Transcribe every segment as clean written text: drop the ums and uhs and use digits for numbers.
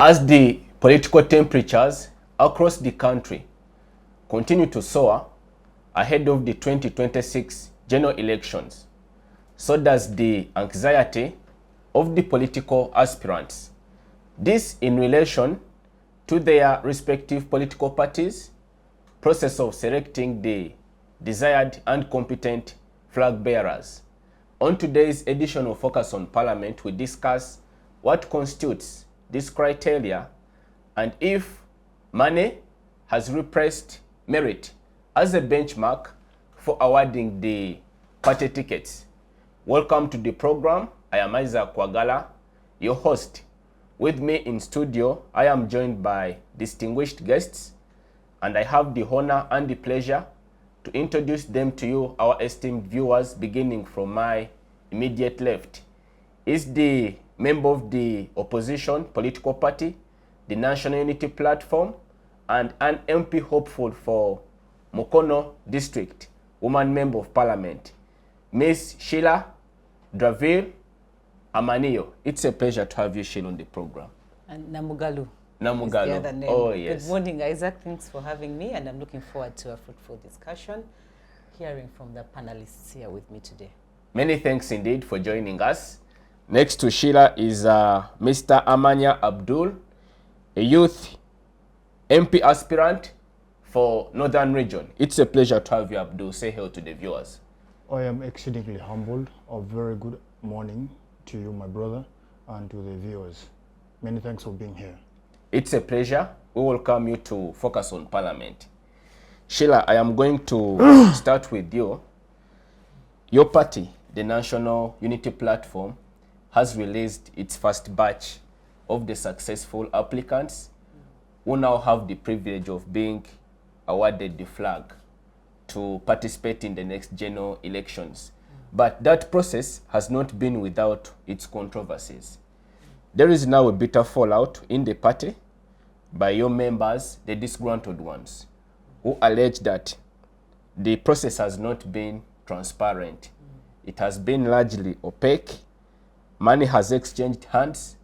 As the political temperatures across the country continue to soar ahead of the 2026 general elections, so does the anxiety of the political aspirants. This in relation to their respective political parties' process of selecting the desired and competent flag bearers. On today's edition of Focus on Parliament, we discuss what constitutes this criteria and if money has replaced merit as a benchmark for awarding the party tickets. Welcome to the program. I am Isaac Kwagala, your host. With me in studio, I am joined by distinguished guests, and I have the honor and the pleasure to introduce them to you, our esteemed viewers, beginning from my immediate left. Is the member of the opposition political party, the National Unity Platform, and an MP hopeful for Mukono District, woman member of parliament, Miss Sheila Draville Amaniyo. It's a pleasure to have you, Sheila, on the program. And Namugalu. Namugalu. Is the other name. Oh, yes. Good morning, Isaac. Thanks for having me, and I'm looking forward to a fruitful discussion, hearing from the panelists here with me today. Many thanks indeed for joining us. Next to Sheila is Mr. Amanya Abdul, a youth MP aspirant for Northern Region. It's a pleasure to have you, Abdul. Say hello to the viewers. I am exceedingly humbled. A very good morning to you, my brother, and to the viewers. Many thanks for being here. It's a pleasure. We welcome you to Focus on Parliament. Sheila, I am going to start with you. Your party, the National Unity Platform, has released its first batch of the successful applicants who now have the privilege of being awarded the flag to participate in the next general elections. But that process has not been without its controversies. There is now a bitter fallout in the party by your members, the disgruntled ones, who allege that the process has not been transparent. It has been largely opaque. Money has exchanged hands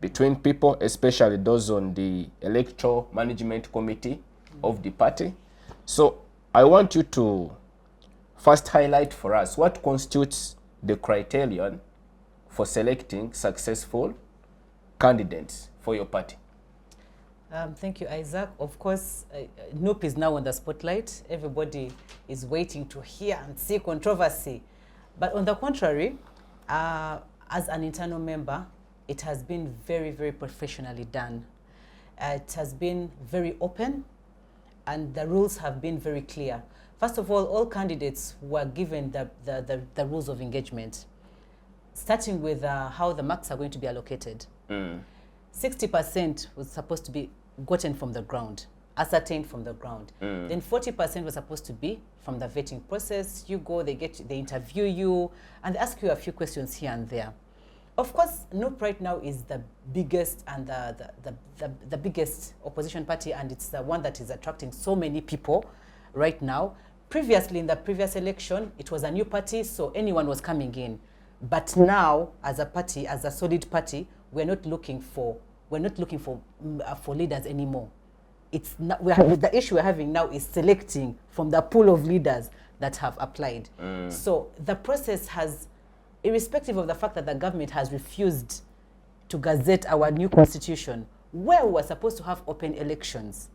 between people, especially those on the electoral management committee of the party. So I want you to first highlight for us what constitutes the criterion for selecting successful candidates for your party. Thank you, Isaac. Of course, NUP is now on the spotlight. Everybody is waiting to hear and see controversy. But on the contrary, as an internal member, it has been very, very professionally done. It has been very open, and the rules have been very clear. First of all candidates were given the rules of engagement, starting with how the marks are going to be allocated. 60% was supposed to be gotten from the ground, ascertained from the ground. Then 40% was supposed to be from the vetting process. You go, they interview you, and they ask you a few questions here and there. Of course, NUP right now is the biggest and the biggest opposition party, and it's the one that is attracting so many people right now. Previously, in the previous election, it was a new party, so anyone was coming in. But now, as a party, as a solid party, we're not looking for leaders anymore. It's not, the issue we're having now is selecting from the pool of leaders that have applied. So the process has, irrespective of the fact that the government has refused to gazette our new constitution, where we were supposed to have open elections.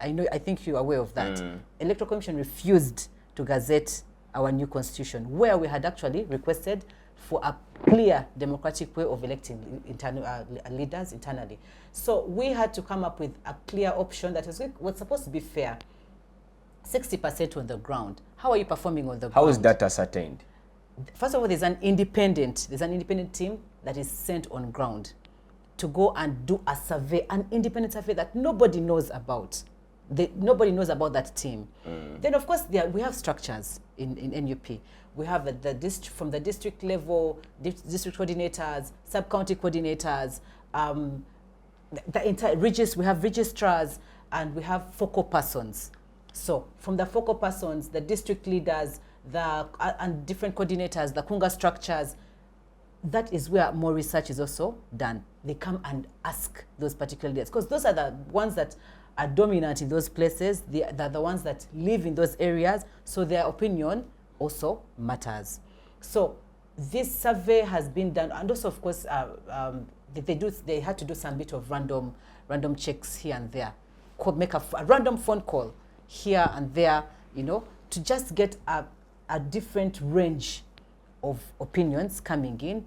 I think you're aware of that. Electoral Commission refused to gazette our new constitution, where we had actually requested for a clear democratic way of electing leaders internally. So we had to come up with a clear option that was supposed to be fair. 60% on the ground. How are you performing on the ground? How is that ascertained? First of all, there's an independent team that is sent on ground to go and do a survey, an independent survey that nobody knows about. Nobody knows about that team. Then, of course, we have structures in NUP. We have from the district level, district coordinators, sub-county coordinators, the entire we have registrars, and we have focal persons. So from the focal persons, the district leaders, and different coordinators, the Kunga structures, that is where more research is also done. They come and ask those particular leaders, because those are the ones that are dominant in those places. They're the ones that live in those areas, so their opinion also matters. So this survey has been done, and also, of course, they had to do some bit of random checks here and there, make a random phone call here and there, you know, to just get a different range of opinions coming in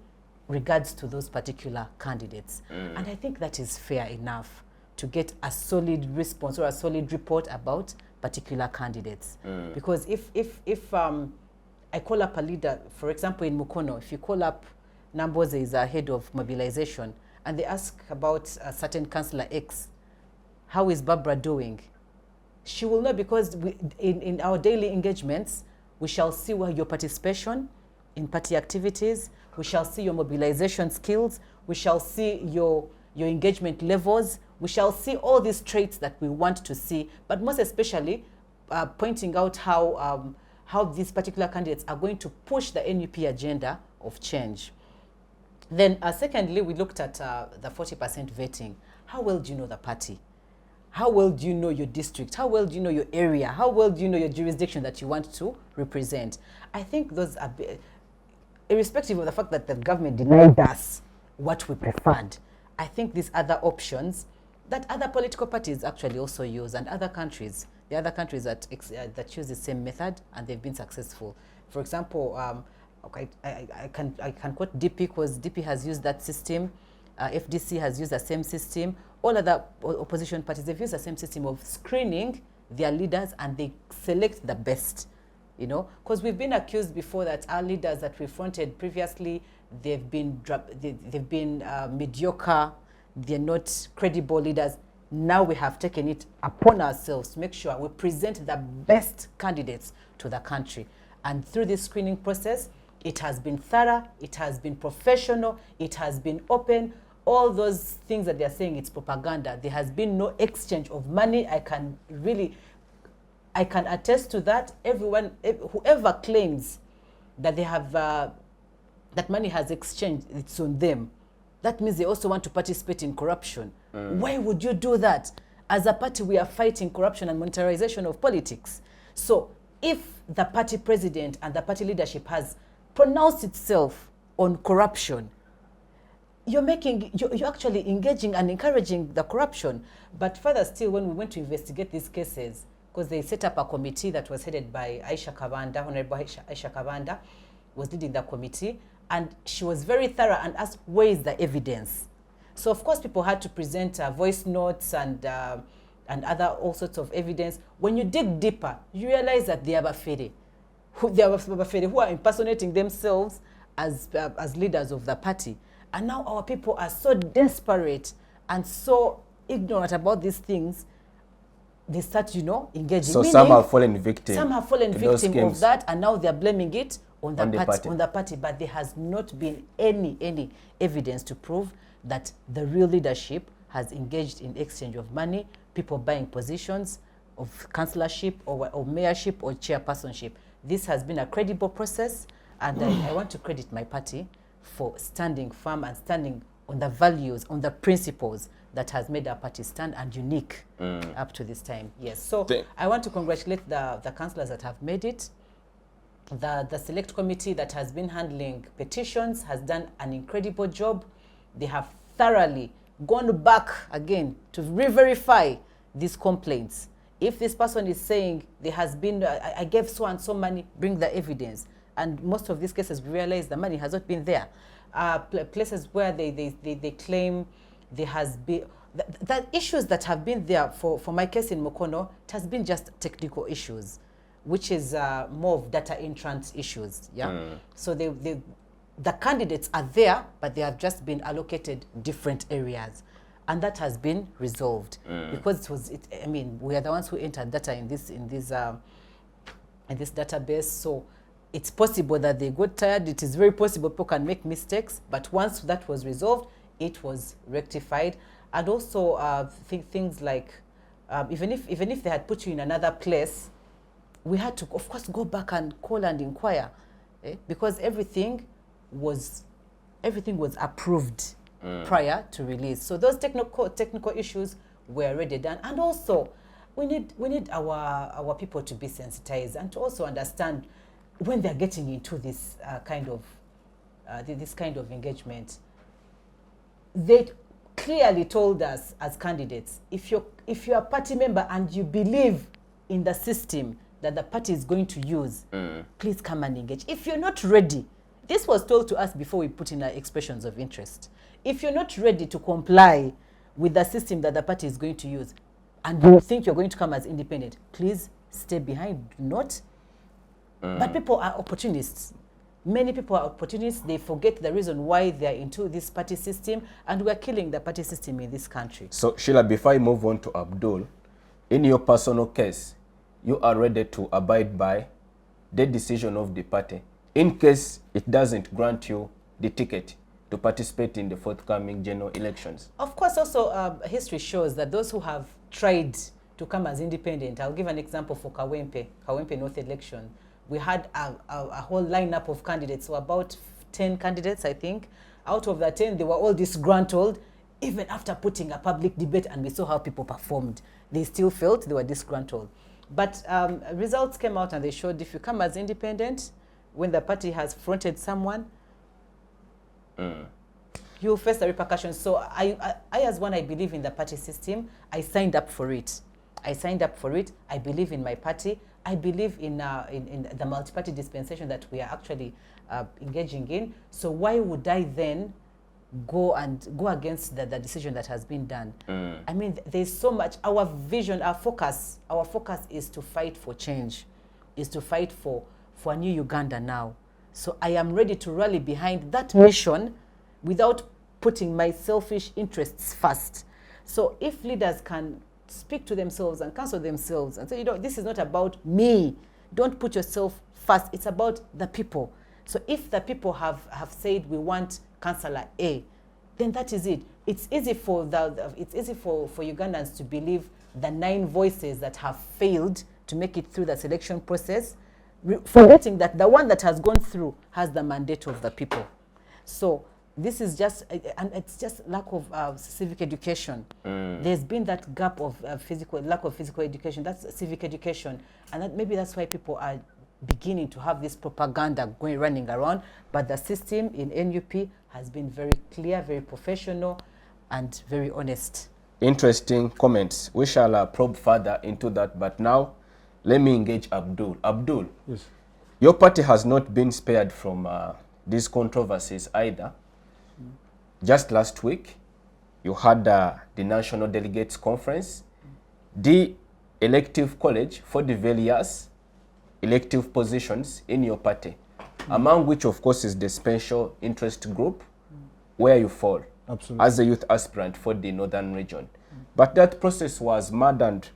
regards to those particular candidates. And I think that is fair enough to get a solid response or a solid report about particular candidates. Because if I call up a leader, for example, in Mukono, if you call up Namboze is a head of mobilization, and they ask about a certain councillor X, how is Barbara doing? She will know, because in our daily engagements, we shall see your participation in party activities, we shall see your mobilization skills, we shall see your engagement levels, we shall see all these traits that we want to see, but most especially pointing out how these particular candidates are going to push the NUP agenda of change. Then secondly, we looked at the 40% vetting. How well do you know the party? How well do you know your district? How well do you know your area? How well do you know your jurisdiction that you want to represent? I think those are, irrespective of the fact that the government denied us what we preferred, I think these other options that other political parties actually also use, and other countries, the other countries that use the same method, and they've been successful. For example, okay, I can quote DP, because DP has used that system. FDC has used the same system. All other opposition parties, they've used the same system of screening their leaders, and they select the best, you know, because we've been accused before that our leaders that we fronted previously, they've been mediocre, they're not credible leaders. Now we have taken it upon ourselves to make sure we present the best candidates to the country. And through this screening process, it has been thorough, it has been professional, it has been open. All those things that they're saying, it's propaganda. There has been no exchange of money. I can attest to that. Whoever claims that they have, that money has exchanged, it's on them. That means they also want to participate in corruption. Why would you do that? As a party, we are fighting corruption and monetarization of politics. So if the party president and the party leadership has pronounced itself on corruption, you're actually engaging and encouraging the corruption. But further still, when we went to investigate these cases, because they set up a committee that was headed by Aisha Kabanda, Honorable Aisha Kabanda was leading the committee, and she was very thorough and asked, where is the evidence? So of course people had to present voice notes and other all sorts of evidence. When you dig deeper, you realize that they are Bafere, who are impersonating themselves as leaders of the party. And now our people are so desperate and so ignorant about these things, they start, you know, engaging. So some have fallen victim. Some have fallen victim of that, and now they're blaming it on the party. But there has not been any evidence to prove that the real leadership has engaged in exchange of money, people buying positions of councillorship or mayorship or chairpersonship. This has been a credible process, and I want to credit my party for standing firm and standing on the values, on the principles that has made our party stand and unique up to this time. Yes, so I want to congratulate the councillors that have made it. The select committee that has been handling petitions has done an incredible job. They have thoroughly gone back again to re-verify these complaints. If this person is saying there has been, I gave so and so money, bring the evidence. And most of these cases, we realize the money has not been there. Places where they claim there has been, the issues that have been there for my case in Mukono, it has been just technical issues, which is more of data entrance issues. Yeah. So the candidates are there, but they have just been allocated different areas, and that has been resolved because I mean, we are the ones who entered data in this database. So it's possible that they got tired. It is very possible people can make mistakes, but once that was resolved, it was rectified. And also things like even if they had put you in another place, we had to, of course, go back and call and inquire, because everything was everything was approved prior to release. So those technical issues were already done. And also, we need our people to be sensitized and to also understand when they're getting into this kind of engagement. They clearly told us as candidates, if you're a party member and you believe in the system that the party is going to use, please come and engage. If you're not ready, this was told to us before we put in our expressions of interest. If you're not ready to comply with the system that the party is going to use, and you think you're going to come as independent, please stay behind. Do not. But people are opportunists. Many people are opportunists. They forget the reason why they're into this party system, and we're killing the party system in this country. So, Sheila, before I move on to Abdul, in your personal case, you are ready to abide by the decision of the party in case it doesn't grant you the ticket to participate in the forthcoming general elections? Of course, also history shows that those who have tried to come as independent, I'll give an example for Kawempe North election. We had a whole lineup of candidates, so about 10 candidates, I think. Out of the 10, they were all disgruntled, even after putting a public debate, and we saw how people performed. They still felt they were disgruntled. But results came out and they showed if you come as independent, when the party has fronted someone, you face the repercussions. So I as one, I believe in the party system. I signed up for it. I believe in my party. I believe in the multi-party dispensation that we are actually engaging in. So why would I then go against the decision that has been done? I mean, there's so much. Our vision, our focus is to fight for change, is to fight for a new Uganda now. So I am ready to rally behind that mission without putting my selfish interests first. So if leaders can speak to themselves and counsel themselves and say, this is not about me. Don't put yourself first. It's about the people. So if the people have said we want Councillor A, then that is it. It's easy for Ugandans to believe the 9 voices that have failed to make it through the selection process, forgetting that the one that has gone through has the mandate of the people. So this is just, and it's just lack of civic education. There's been that gap of lack of physical education. That's civic education, and maybe that's why people are beginning to have this propaganda running around. But the system in NUP has been very clear, very professional, and very honest. Interesting comments. We shall probe further into that, but now let me engage Abdul. Abdul, yes, your party has not been spared from these controversies either. Just last week, you had the National Delegates Conference, the elective college for the various elective positions in your party, among which, of course, is the special interest group where you fall. Absolutely. As a youth aspirant for the northern region. But that process was mad and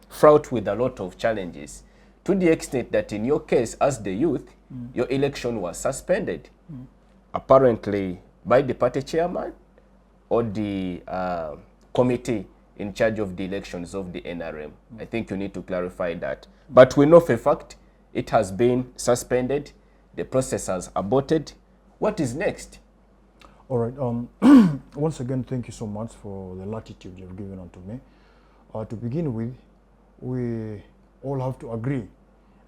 fraught with a lot of challenges, to the extent that in your case, as the youth, your election was suspended, apparently by the party chairman or the committee in charge of the elections of the NRM. I think you need to clarify that. But we know for a fact it has been suspended, the process has aborted. What is next? All right. Once again, thank you so much for the latitude you've given unto me. To begin with, we all have to agree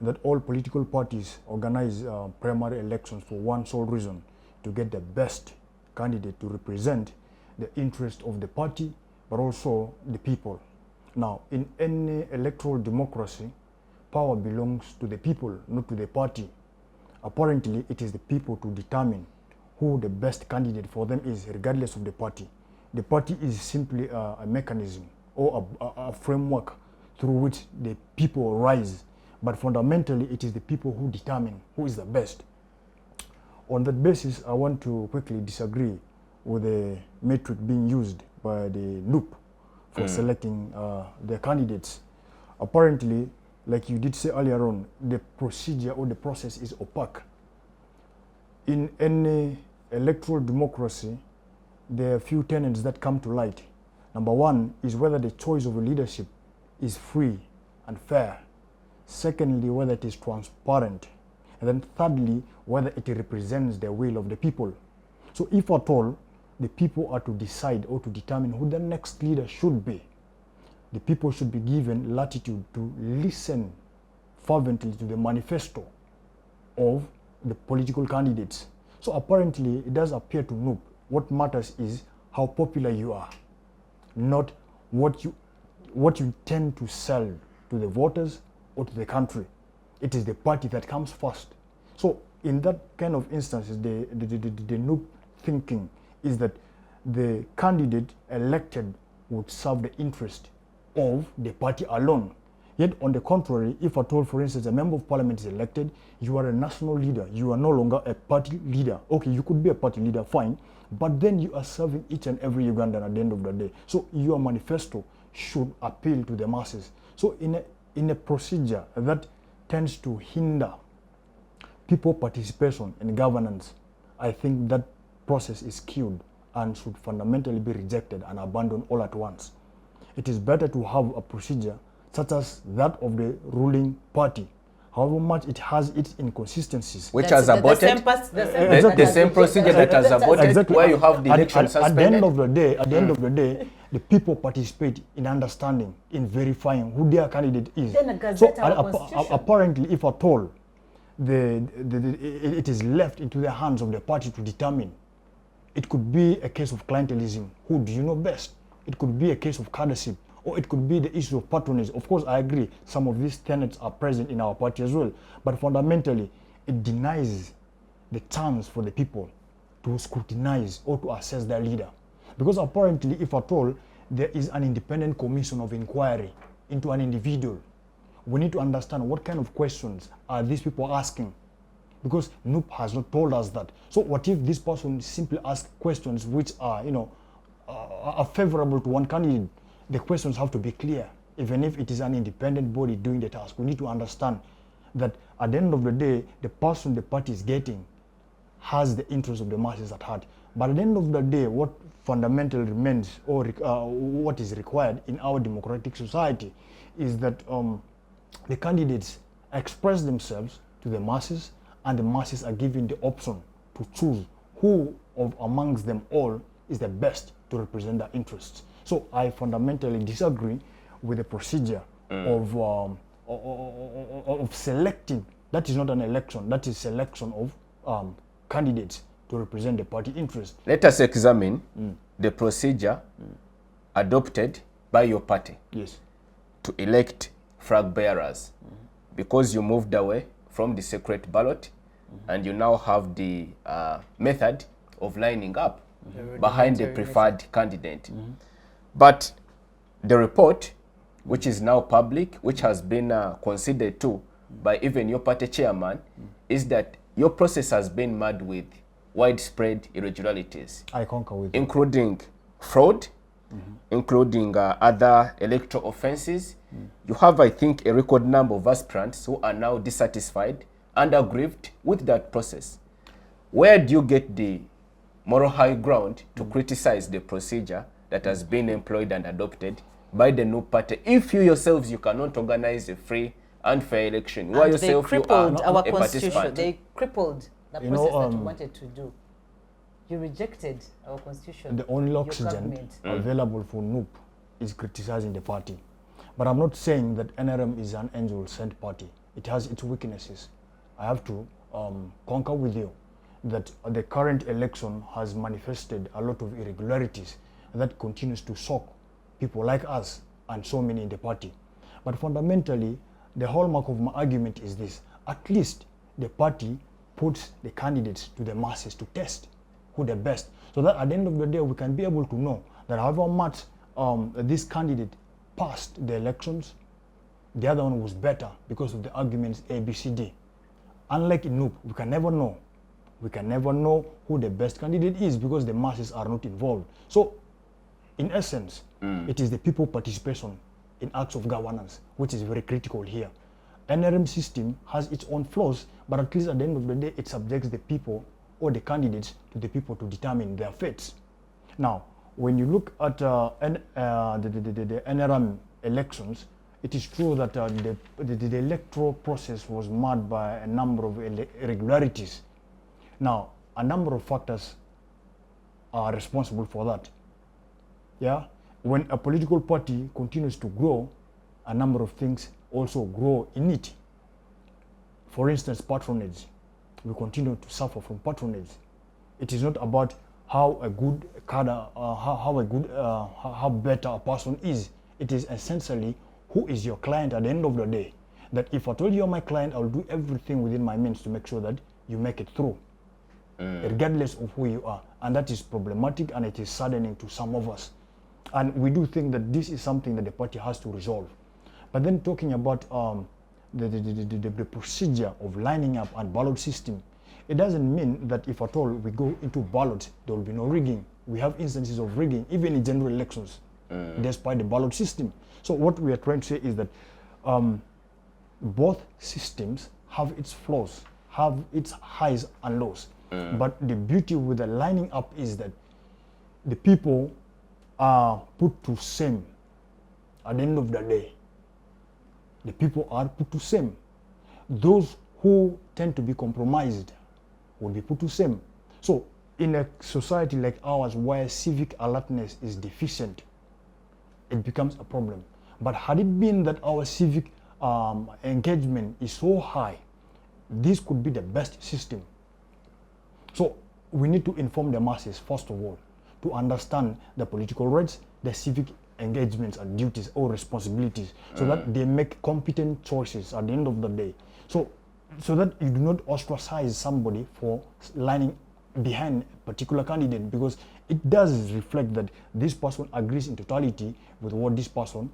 that all political parties organize primary elections for one sole reason: to get the best candidate to represent the interest of the party, but also the people. Now, in any electoral democracy, power belongs to the people, not to the party. Apparently, it is the people to determine who the best candidate for them is, regardless of the party. The party is simply a mechanism or a framework through which the people rise. But fundamentally, it is the people who determine who is the best. On that basis, I want to quickly disagree with the metric being used by the loop for selecting the candidates. Apparently, like you did say earlier on, the procedure or the process is opaque. In any electoral democracy, there are a few tenets that come to light. Number one is whether the choice of a leadership is free and fair. Secondly, whether it is transparent. And then thirdly, whether it represents the will of the people. So if at all the people are to decide or to determine who the next leader should be, the people should be given latitude to listen fervently to the manifesto of the political candidates. So apparently it does appear to Noop what matters is how popular you are, not what you tend to sell to the voters or to the country. It is the party that comes first. So in that kind of instances, the Noop thinking is that the candidate elected would serve the interest of the party alone. Yet on the contrary, if at all, for instance, a member of parliament is elected, you are a national leader, you are no longer a party leader. Okay, you could be a party leader, fine, but then you are serving each and every Ugandan at the end of the day. So your manifesto should appeal to the masses. So in a procedure that tends to hinder people participation in governance, I think that process is skewed and should fundamentally be rejected and abandoned all at once. It is better to have a procedure such as that of the ruling party, however much it has its inconsistencies. Which has aborted the same procedure that has aborted, exactly. Where you have the election suspended. At the end of the day, the people participate in understanding, in verifying who their candidate is. So apparently, if at all, it is left into the hands of the party to determine. It could be a case of clientelism. Who do you know best? It could be a case of courtesy, or it could be the issue of patronage. Of course, I agree, some of these tenets are present in our party as well, but fundamentally, it denies the chance for the people to scrutinize or to assess their leader. Because apparently, if at all, there is an independent commission of inquiry into an individual, we need to understand what kind of questions are these people asking, because Noop has not told us that. So what if this person simply asks questions which are, are favorable to one candidate? The questions have to be clear. Even if it is an independent body doing the task, we need to understand that at the end of the day, the person the party is getting has the interest of the masses at heart. But at the end of the day, what fundamentally remains, or what is required in our democratic society, is that the candidates express themselves to the masses, and the masses are given the option to choose who of amongst them all is the best to represent their interests. So I fundamentally disagree with the procedure of selecting. That is not an election. That is selection of candidates to represent the party interest. Let us examine the procedure adopted by your party, yes, to elect flag bearers, because you moved away from the secret ballot and you now have the method of lining up behind the preferred candidate. But the report, which is now public, which has been considered too by even your party chairman, is that your process has been marred with widespread irregularities. I concur with you. Including fraud, including other electoral offenses. You have, I think, a record number of aspirants who are now dissatisfied and aggrieved with that process. Where do you get the moral high ground to criticize the procedure that has been employed and adopted by the new party, if you yourselves, you cannot organize a free and fair election? Why yourself, they crippled you are our a constitution. participant? They crippled the process that you wanted to do. You rejected our constitution. The only oxygen available for Noop is criticizing the party. But I'm not saying that NRM is an angel-sent party. It has its weaknesses. I have to concur with you that the current election has manifested a lot of irregularities that continues to shock people like us and so many in the party. But fundamentally, the hallmark of my argument is this: at least the party puts the candidates to the masses to test who the best, so that at the end of the day we can be able to know that however much this candidate passed the elections, the other one was better because of the arguments A, B, C, D. Unlike in Noop, we can never know. We can never know who the best candidate is because the masses are not involved. So, in essence, it is the people participation in acts of governance which is very critical here. NRM system has its own flaws, but at least at the end of the day, it subjects the people or the candidates to the people to determine their fates. Now, when you look at the NRM elections, it is true that the electoral process was marred by a number of irregularities. Now, a number of factors are responsible for that. Yeah, when a political party continues to grow, a number of things also grow in it. For instance, patronage. We continue to suffer from patronage. It is not about how a good cadre, how better a person is. It is essentially who is your client at the end of the day. That if I told you are my client, I will do everything within my means to make sure that you make it through, regardless of who you are. And that is problematic, and it is saddening to some of us. And we do think that this is something that the party has to resolve. But then talking about the procedure of lining up and ballot system, it doesn't mean that if at all we go into ballot, there will be no rigging. We have instances of rigging, even in general elections, despite the ballot system. So what we are trying to say is that both systems have its flaws, have its highs and lows. But the beauty with the lining up is that the people are put to shame at the end of the day. The people are put to shame. Those who tend to be compromised will be put to shame. So in a society like ours where civic alertness is deficient, it becomes a problem. But had it been that our civic engagement is so high, this could be the best system. So we need to inform the masses, first of all, to understand the political rights, the civic engagements and duties or responsibilities, so that they make competent choices at the end of the day. So that you do not ostracize somebody for lining behind a particular candidate, because it does reflect that this person agrees in totality with what this person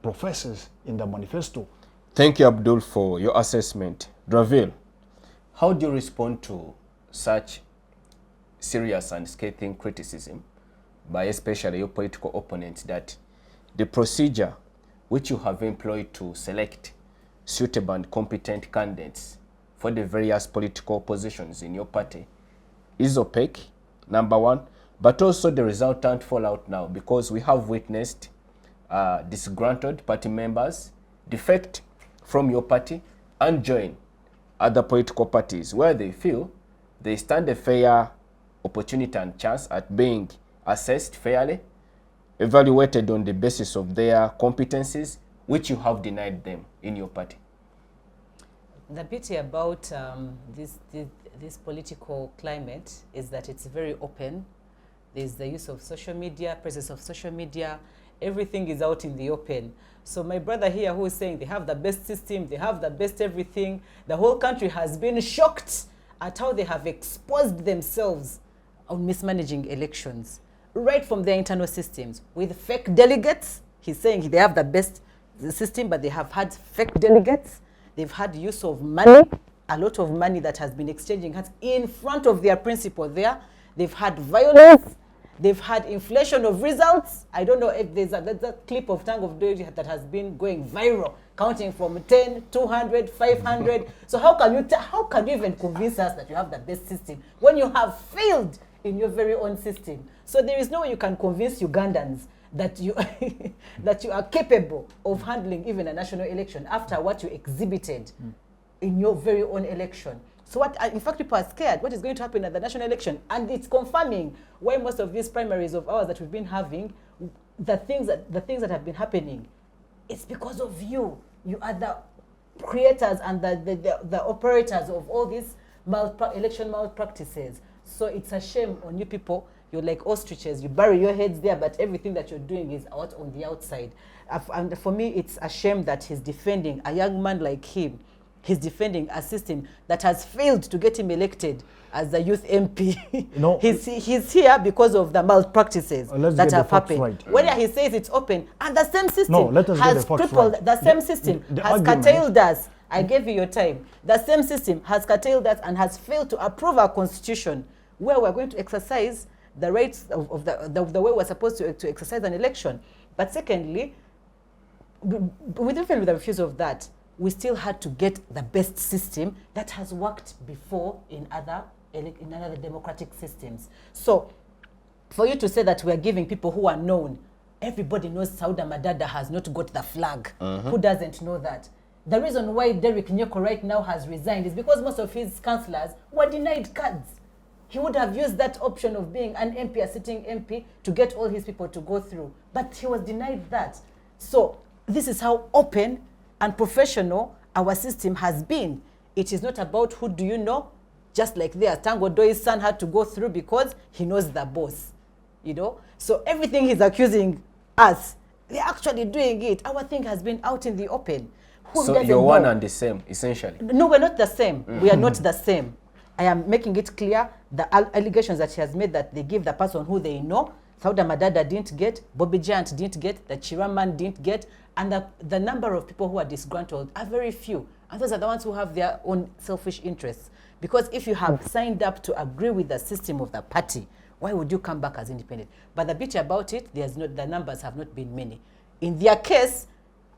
professes in the manifesto. Thank you, Abdul, for your assessment. Draville, how do you respond to such serious and scathing criticism by especially your political opponents that the procedure which you have employed to select suitable and competent candidates for the various political positions in your party is opaque, number one, but also the resultant fallout now, because we have witnessed disgruntled party members defect from your party and join other political parties where they feel they stand a fair opportunity and chance at being assessed fairly, evaluated on the basis of their competencies, which you have denied them in your party. The beauty about this political climate is that it's very open. There's the use of social media, presence of social media. Everything is out in the open. So my brother here who is saying they have the best system, they have the best everything, the whole country has been shocked at how they have exposed themselves on mismanaging elections, right from their internal systems with fake delegates. He's saying they have the best system, but they have had fake delegates. They've had use of money, a lot of money that has been exchanging hands in front of their principal there. They've had violence. They've had inflation of results. I don't know if there's a clip of Tang of Doji that has been going viral, counting from 10, 200, 500. So how can you even convince us that you have the best system when you have failed in your very own system? So there is no way you can convince Ugandans that you that you are capable of handling even a national election after what you exhibited in your very own election. So what, in fact, people are scared what is going to happen at the national election, and it's confirming why most of these primaries of ours that we've been having, the things that have been happening, it's because of you. You are the creators and the operators of all these election malpractices. So it's a shame on you people. You're like ostriches. You bury your heads there, but everything that you're doing is out on the outside. And for me, it's a shame that he's defending a young man like him. He's defending a system that has failed to get him elected as a youth MP. No, he's here because of the malpractices that have happened. Right. Whether he says it's open, and the same system has crippled, right. The same system has curtailed us. I gave you your time. The same system has curtailed us and has failed to approve our constitution, where we're going to exercise the rights of the way we're supposed to exercise an election. But secondly, even with the refusal of that, we still had to get the best system that has worked before in other democratic systems. So for you to say that we're giving people who are known, everybody knows Sauda Madada has not got the flag. Who doesn't know that? The reason why Derek Nyoko right now has resigned is because most of his councillors were denied cards. he would have used that option of being an MP, a sitting MP, to get all his people to go through. But he was denied that. So this is how open and professional our system has been. It is not about who do you know, just like there, Tango Doi's son had to go through because he knows the boss, you know. So everything he's accusing us, they're actually doing it. Our thing has been out in the open. Who So doesn't you're one know? and the same, essentially. No, we're not the same. We are not the same. I am making it clear the allegations that she has made that they give the person who they know, Sauda Madada didn't get, Bobby Giant didn't get, the Chiraman didn't get, and the number of people who are disgruntled are very few. And those are the ones who have their own selfish interests. Because if you have signed up to agree with the system of the party, why would you come back as independent? But the beauty about it, the numbers have not been many. In their case,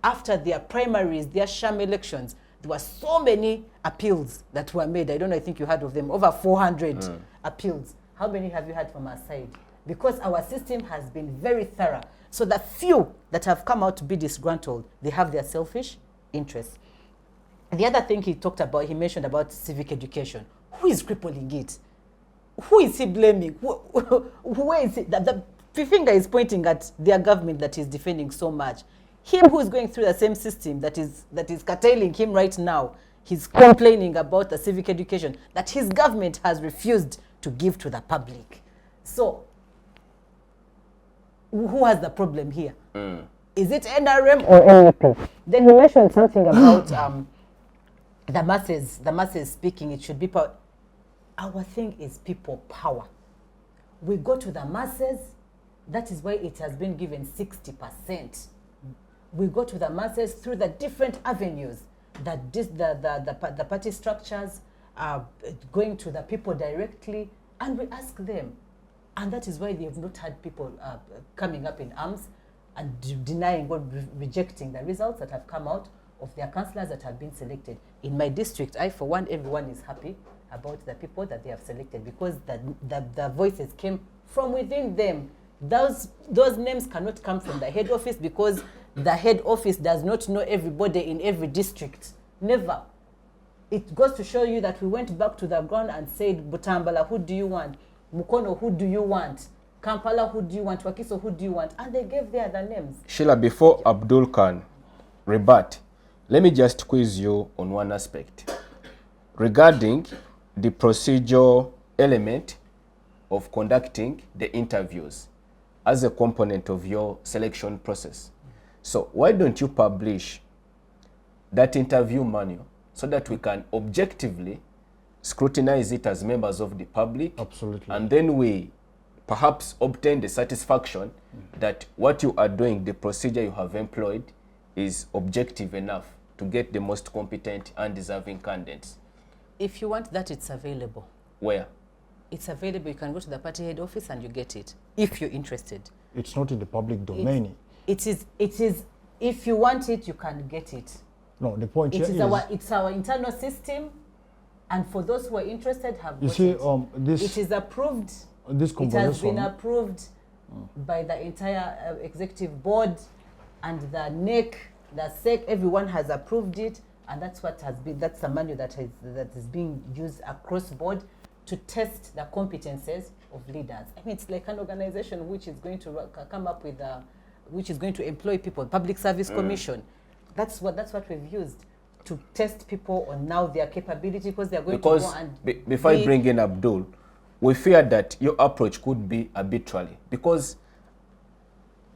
after their primaries, their sham elections, there were so many appeals that were made. I don't know, I think you heard of them, over 400 appeals. How many have you had from our side? Because our system has been very thorough. So the few that have come out to be disgruntled, they have their selfish interests. The other thing he talked about, he mentioned about civic education. Who is crippling it? Who is he blaming? Where is it? The finger is pointing at their government that is defending so much. Him who is going through the same system that is curtailing him right now, he's complaining about the civic education that his government has refused to give to the public. So, who has the problem here? Is it NRM or NUP? Then he mentioned something about the masses speaking. It should be power. Our thing is people power. We go to the masses. That is why it has been given 60%. We go to the masses through the different avenues that the party structures are going to the people directly, and we ask them. And that is why they have not had people coming up in arms and denying or rejecting the results that have come out of their councillors that have been selected. In my district, for one, everyone is happy about the people that they have selected because the voices came from within them. Those names cannot come from the head office because the head office does not know everybody in every district. Never. It goes to show you that we went back to the ground and said, Butambala, who do you want? Mukono, who do you want? Kampala, who do you want? Wakiso, who do you want? And they gave their other names. Sheila, before Abdul can rebut, let me just quiz you on one aspect. Regarding the procedural element of conducting the interviews as a component of your selection process. So why don't you publish that interview manual so that we can objectively scrutinize it as members of the public? Absolutely. And then we perhaps obtain the satisfaction that what you are doing, the procedure you have employed, is objective enough to get the most competent and deserving candidates. If you want that, it's available. Where? It's available. You can go to the party head office and you get it, if you're interested. It's not in the public domain. It is, if you want it, you can get it. No, the point here is... It's our internal system, and for those who are interested, have You got see, it. It is approved. This It has been conversation... approved by the entire executive board, and the NEC, the SEC, everyone has approved it, and that's what has been, that's the manual that is being used across board to test the competences of leaders. I mean, it's like an organization which is going to come up with which is going to employ people, Public Service Commission. That's what we've used to test people on now their capability, because they're going to go and... Before I bring in Abdul, we fear that your approach could be arbitrary, because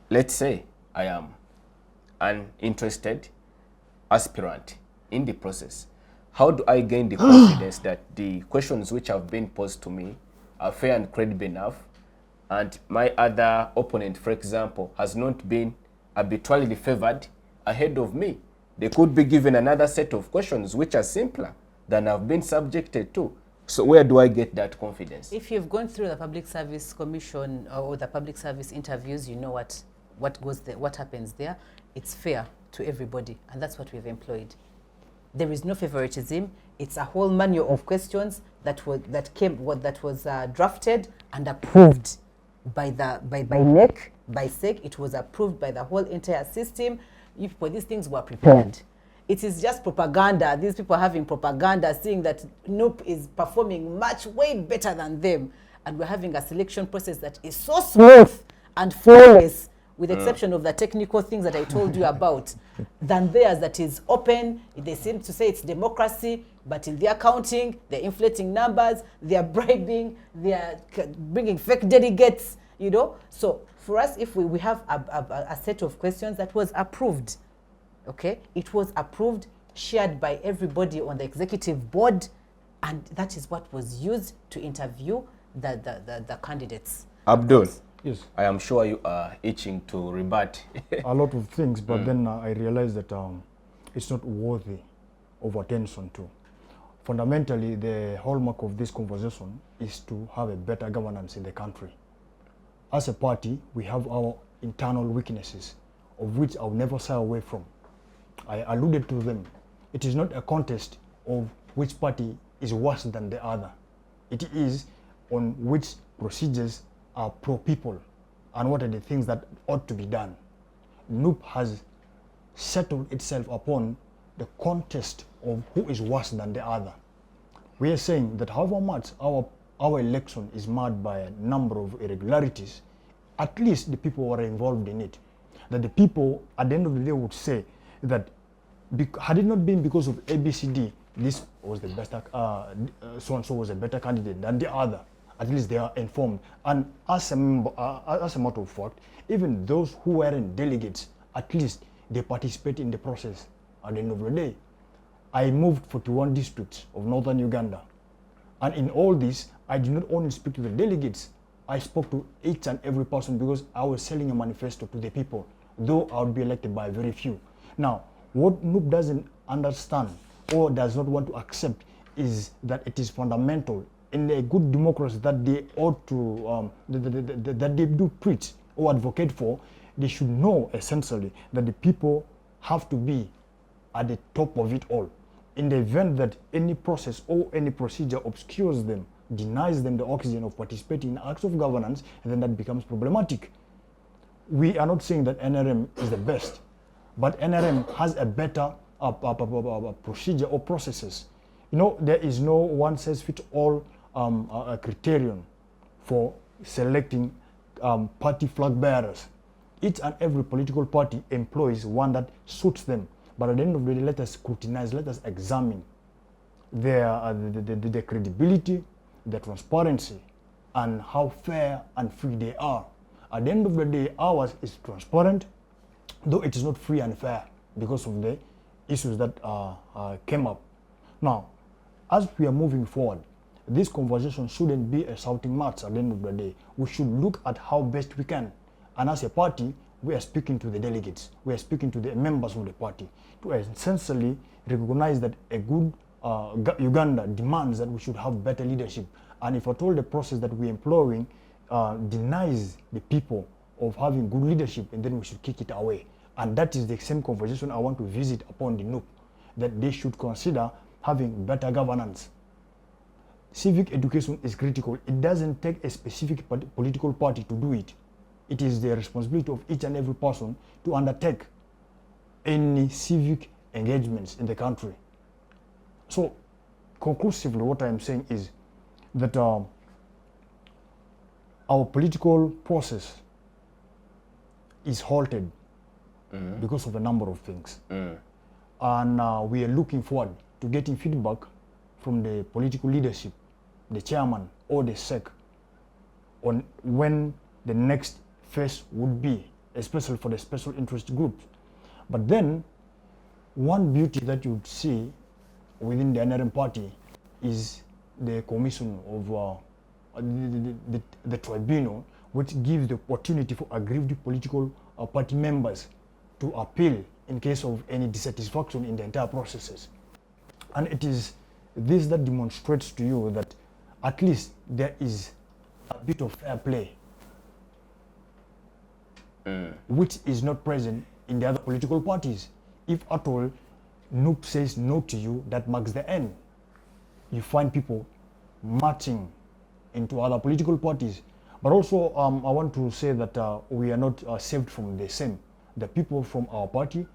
let's say I am an interested aspirant in the process. How do I gain the confidence that the questions which have been posed to me are fair and credible enough, and my other opponent, for example, has not been arbitrarily favored ahead of me? They could be given another set of questions which are simpler than I've been subjected to. So where do I get that confidence? If you've gone through the Public Service Commission or the public service interviews, you know what happens there. It's fair to everybody, and that's what we've employed. There is no favoritism. It's a whole manual of questions that was drafted and approved by NEC, by SEC. It was approved by the whole entire system. These things were prepared. it is just propaganda. These people are having propaganda, seeing that NUP is performing much way better than them. And we're having a selection process that is so smooth and flawless, with the exception of the technical things that I told you about, than theirs that is open. They seem to say it's democracy, but in their counting, they're inflating numbers, they're bribing, they're bringing fake delegates, you know. So for us, if we have a set of questions that was approved, okay, it was approved, shared by everybody on the executive board, and that is what was used to interview the candidates. Abdul, Yes, I am sure you are itching to rebut. a lot of things, but then I realized that it's not worthy of attention to. Fundamentally, the hallmark of this conversation is to have a better governance in the country. As a party, we have our internal weaknesses, of which I'll never shy away from. I alluded to them. It is not a contest of which party is worse than the other. It is on which procedures are pro-people and what are the things that ought to be done. NUP has settled itself upon the contest of who is worse than the other. We are saying that however much our election is marred by a number of irregularities, at least the people who are involved in it, that the people at the end of the day would say that had it not been because of ABCD, this was the best, so-and-so was a better candidate than the other. At least they are informed. And as a matter of fact, even those who weren't delegates, at least they participate in the process at the end of the day. I moved 41 districts of northern Uganda. And in all this, I did not only speak to the delegates, I spoke to each and every person because I was selling a manifesto to the people, though I would be elected by very few. Now, what NUP doesn't understand or does not want to accept is that it is fundamental in a good democracy that they ought to, that they do preach or advocate for. They should know essentially that the people have to be at the top of it all. In the event that any process or any procedure obscures them, denies them the oxygen of participating in acts of governance, and then that becomes problematic. We are not saying that NRM is the best, but NRM has a better procedure or processes. You know, there is no one size fits all criterion for selecting party flag bearers. Each and every political party employs one that suits them. But at the end of the day, let us scrutinize, let us examine the credibility, the transparency, and how fair and free they are. At the end of the day, ours is transparent, though it is not free and fair because of the issues that came up. Now, as we are moving forward, this conversation shouldn't be a shouting match at the end of the day. We should look at how best we can. And as a party, we are speaking to the delegates. We are speaking to the members of the party to essentially recognize that a good Uganda demands that we should have better leadership. And if at all the process that we're employing denies the people of having good leadership, and then we should kick it away. And that is the same conversation I want to visit upon the NUP, that they should consider having better governance. Civic education is critical. It doesn't take a specific political party to do it. It is the responsibility of each and every person to undertake any civic engagements in the country. So, conclusively, what I am saying is that our political process is halted because of a number of things. And we are looking forward to getting feedback from the political leadership, the chairman or the SEC, on when the next phase would be, especially for the special interest groups. But then, one beauty that you would see within the NRM party is the commission of the tribunal, which gives the opportunity for aggrieved political party members to appeal in case of any dissatisfaction in the entire processes. And it is this that demonstrates to you that at least there is a bit of fair play, which is not present in the other political parties. If at all NUP says no to you, that marks the end. You find people marching into other political parties. But also, I want to say that we are not saved from the same. The people from our party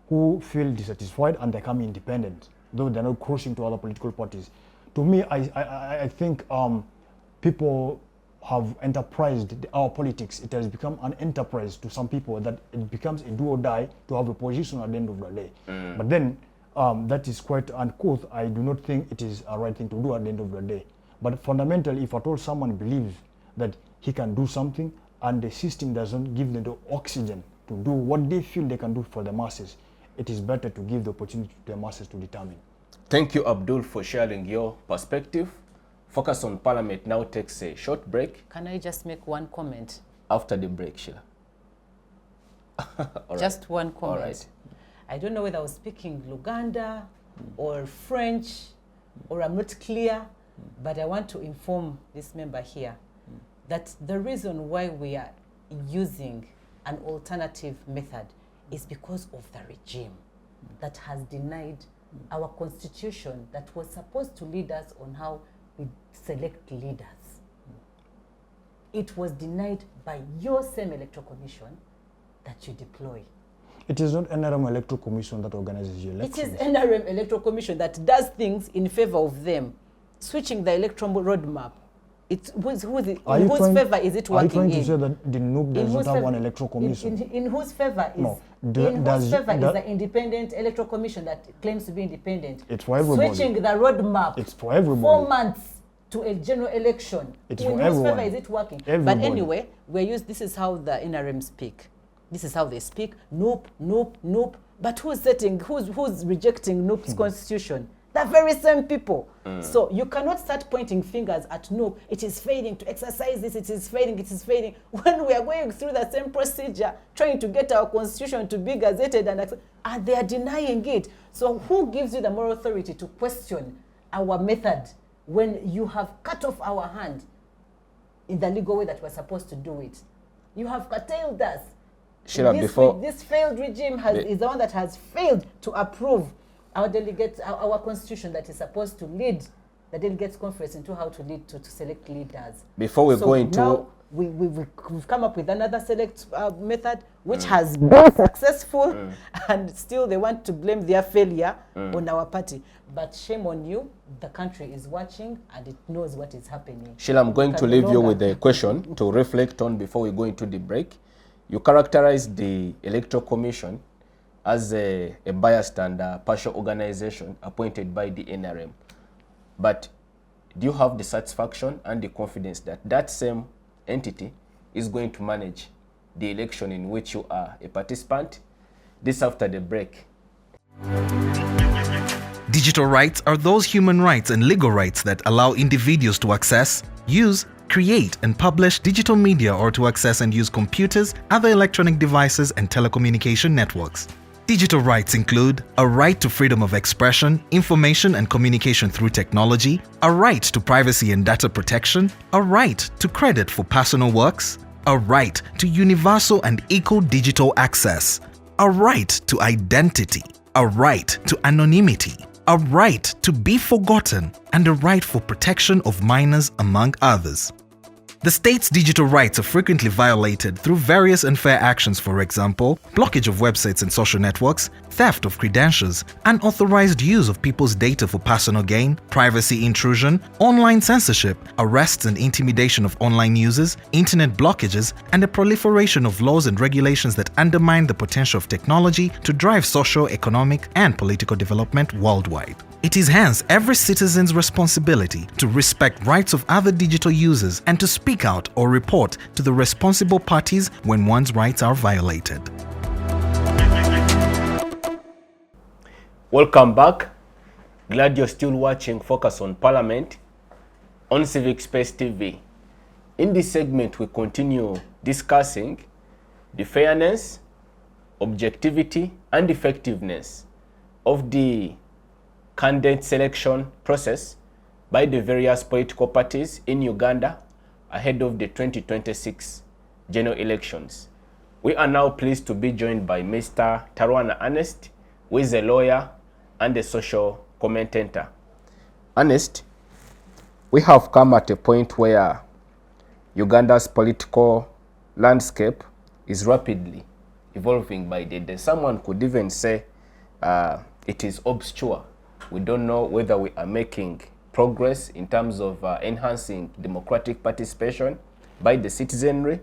who feel dissatisfied and become independent, though they're not crossing to other political parties. To me, I think people have enterprised our politics. It has become an enterprise to some people that it becomes a do or die to have a position at the end of the day. But then that is quite uncouth. I do not think it is a right thing to do at the end of the day. But fundamentally, if at all someone believes that he can do something and the system doesn't give them the oxygen to do what they feel they can do for the masses, it is better to give the opportunity to the masses to determine. Thank you, Abdul, for sharing your perspective. Focus on Parliament now takes a short break. Can I just make one comment? After the break, Sheila. Just one comment. All right. I don't know whether I was speaking Luganda or French, or I'm not clear, but I want to inform this member here that the reason why we are using an alternative method is because of the regime that has denied our constitution that was supposed to lead us on how we select leaders. It was denied by your same electoral commission that you deploy. It is not NRM Electoral Commission that organizes your elections. It is NRM Electoral Commission that does things in favor of them, switching the electoral roadmap. It's in whose favor is it working in? Are you trying to say that the NUP does not have one electoral commission? In whose favor is is the independent electoral commission that claims to be independent? It's for everybody. Switching the roadmap. It's for everybody. 4 months to a general election. It's in for whose everyone. favor is it working? Everybody. But anyway, this is how the NRM speak. This is how they speak. Nope, nope, nope. But who's rejecting NUP's constitution? The very same people. So you cannot start pointing fingers at NUP. It is failing to exercise this. It is failing. It is failing. When we are going through the same procedure, trying to get our constitution to be gazetted and they are denying it. So who gives you the moral authority to question our method when you have cut off our hand in the legal way that we're supposed to do it? You have curtailed us. Sheila, This failed regime is the one that has failed to approve our delegates, our constitution that is supposed to lead the delegates conference into how to lead to select leaders. Before we go into now we've come up with another select method which has been successful, and still they want to blame their failure on our party. But shame on you, the country is watching and it knows what is happening. Sheila, I'm going to leave you with a question to reflect on before we go into the break. You characterize the Electoral Commission as a biased and partial organization appointed by the NRM. But do you have the satisfaction and the confidence that that same entity is going to manage the election in which you are a participant? This after the break. Digital rights are those human rights and legal rights that allow individuals to access, use, create and publish digital media or to access and use computers, other electronic devices and telecommunication networks. Digital rights include a right to freedom of expression, information and communication through technology, a right to privacy and data protection, a right to credit for personal works, a right to universal and equal digital access, a right to identity, a right to anonymity, a right to be forgotten, and a right for protection of minors, among others. The state's digital rights are frequently violated through various unfair actions, for example, blockage of websites and social networks, theft of credentials, unauthorized use of people's data for personal gain, privacy intrusion, online censorship, arrests and intimidation of online users, internet blockages, and the proliferation of laws and regulations that undermine the potential of technology to drive social, economic, and political development worldwide. It is hence every citizen's responsibility to respect rights of other digital users and to speak out or report to the responsible parties when one's rights are violated. Welcome back. Glad you're still watching Focus on Parliament on Civic Space TV. In this segment, we continue discussing the fairness, objectivity, and effectiveness of the candidate selection process by the various political parties in Uganda ahead of the 2026 general elections. We are now pleased to be joined by Mr. Tarwana Ernest, who is a lawyer and a social commentator. Ernest, we have come at a point where Uganda's political landscape is rapidly evolving by the day. Someone could even say it is obscure. We don't know whether we are making progress in terms of enhancing democratic participation by the citizenry,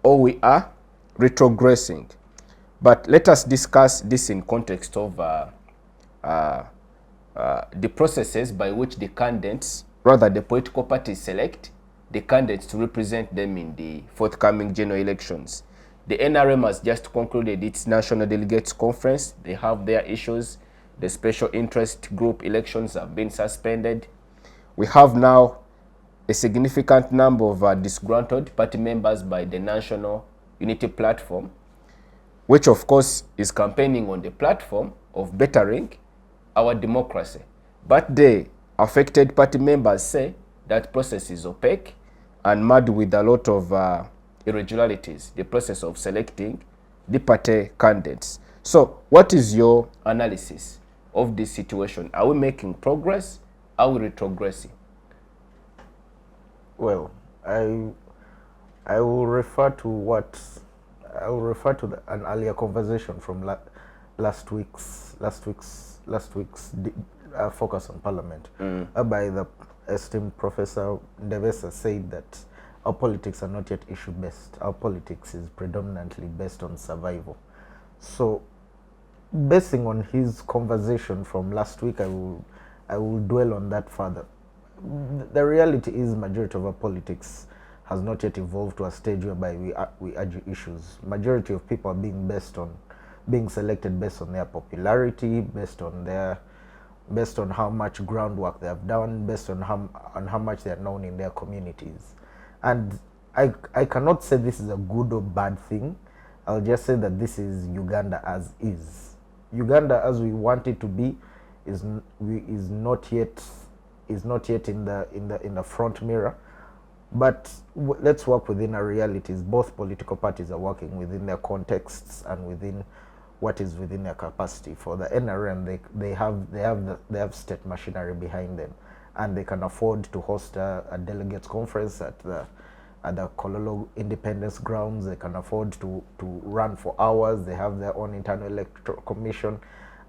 or we are retrogressing. But let us discuss this in context of the processes by which the candidates, rather the political parties, select the candidates to represent them in the forthcoming general elections. The NRM has just concluded its National Delegates Conference. They have their issues. The special interest group elections have been suspended. We have now a significant number of disgruntled party members by the National Unity Platform, which of course is campaigning on the platform of bettering our democracy. But the affected party members say that process is opaque and mud with a lot of irregularities, the process of selecting the party candidates. So what is your analysis of this situation? Are we making progress? Are we retrogressing? Well, I will refer to an earlier conversation from last week's focus on Parliament, whereby the esteemed Professor Ndevesa said that our politics are not yet issue-based. Our politics is predominantly based on survival. So, basing on his conversation from last week, I will dwell on that further. The reality is, majority of our politics has not yet evolved to a stage whereby we argue issues. Majority of people are being selected based on their popularity, based on how much groundwork they have done, based on how much they are known in their communities. And I cannot say this is a good or bad thing. I'll just say that this is Uganda as is. Uganda as we want it to be is not yet in the front mirror. But let's work within our realities. Both political parties are working within their contexts and within what is within their capacity. For the NRM, they have state machinery behind them, and they can afford to host a delegates conference at the Kololo Independence Grounds. They can afford to run for hours. They have their own internal electoral commission,